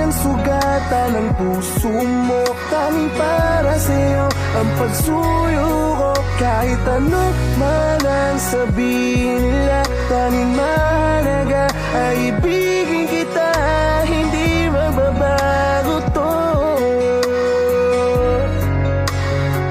kayang sugatan ng puso mo. Tanging para sa'yo ang pagsuyo ko. Kahit ano man ang sabihin nila, tanging mahalaga ay ibigin kita. Hindi magbabago to.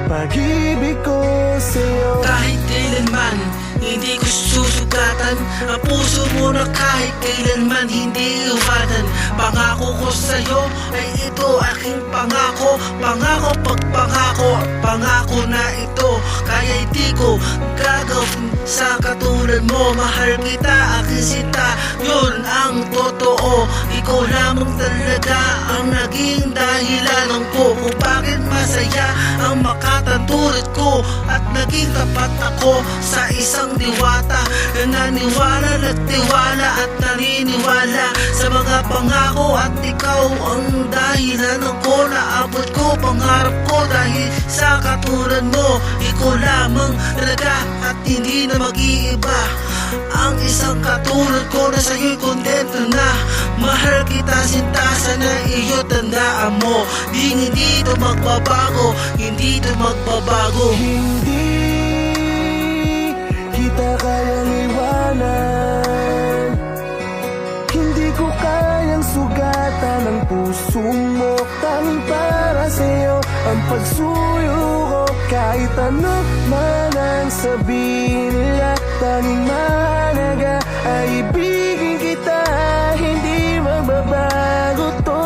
Pag-ibig ko sa'yo. Kahit kailanman hindi ko susugatan ang puso mo na kahit kailanman hindi iwanan. Pangako ko sa'yo ay ito aking pangako. Pangako pagpangako, pangako na ito kaya hindi ko gagawin sa katulad mo. Mahal kita aking sinta, yun ang totoo. Ikaw lamang talaga ang naging dahilan ko kung bakit masaya ang makatutulad ko. At naging tapat ako sa isang diwata na naniwala at tiwala at naniniwala sa mga pangako. At ikaw ang dahilan ko, naabot ko pangarap ko dahil sa katulad mo. Ikaw lamang talaga at hindi na mag-iiba. Ang isang katulad ko na sa'yo'y kontento na. Mahal kita sinta, sana iyo tandaan mo. Hindi ito magbabago, hindi ito magbabago. Hindi kita kayang iwanan. Hindi ko kayang sugatan ang puso mo. Tanging para sa'yo ang pagsuyo ko. Kahit ano man ang sabihin nila, tanging mahalaga ay ibigin kita. Hindi magbabago to.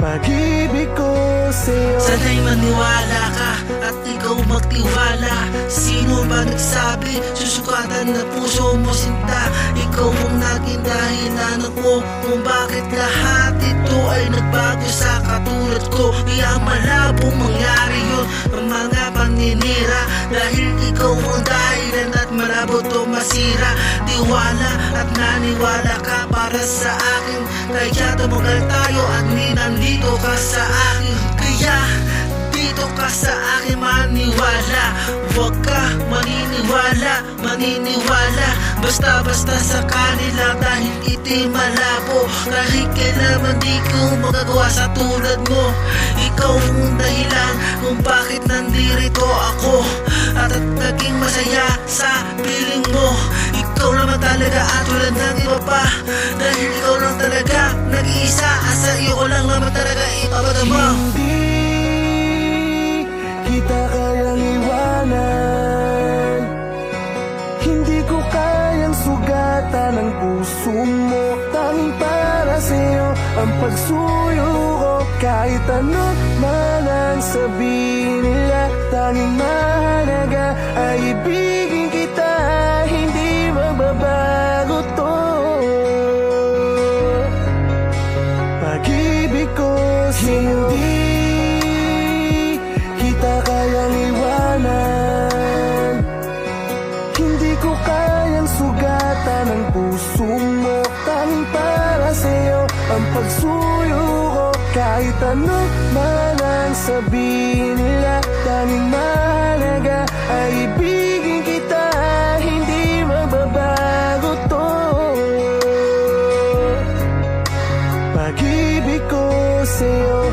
Pag-ibig ko sa'yo. Sana'y maniwala ka at ikaw magtiwala. Sino ba nagsabi susukatan na puso mo sinta? Ikaw ang naging dahilan ko kung bakit lahat ito ay nagbago sa katulad ko. Kaya malabong mangyari yun ang mga paninira, dahil ikaw ang dahilan at malabo to masira. Tiwala at naniwala ka para sa akin, kaya tumagal tayo at nandito ka sa akin. Kaya dito ka sa akin maniwala. Huwag ka maniniwala basta-basta sa kanila, dahil ito'y malabo. Kahit kailanman di ko magagawa sa tulad mo. Ikaw ang dahilan kung bakit nandito ako at naging masaya sa piling mo. Ikaw naman talaga at tulad ng iba pa, dahil ikaw lang talaga nag-iisa at sa iyo ko lang naman talaga ipapagama. Hindi kita kayang iwanan. Hindi ko kayang sugatan ang puso mo. Tanging para sa'yo ang pagsuyo ko. Kahit ano man ang sabihin nila, tanging mahalaga ay ibigin kita. Hindi magbabago to. Pag-ibig ko sa'yo. Hindi kita kayang iwanan. Hindi ko kayang sugatan ang puso mo. Tanging para sa'yo ang pagsuyo ko. Kahit ano man ang sabihin nila, tanging mahalaga ay ibigin kita. Hindi magbabago to. Pag-ibig ko sa'yo.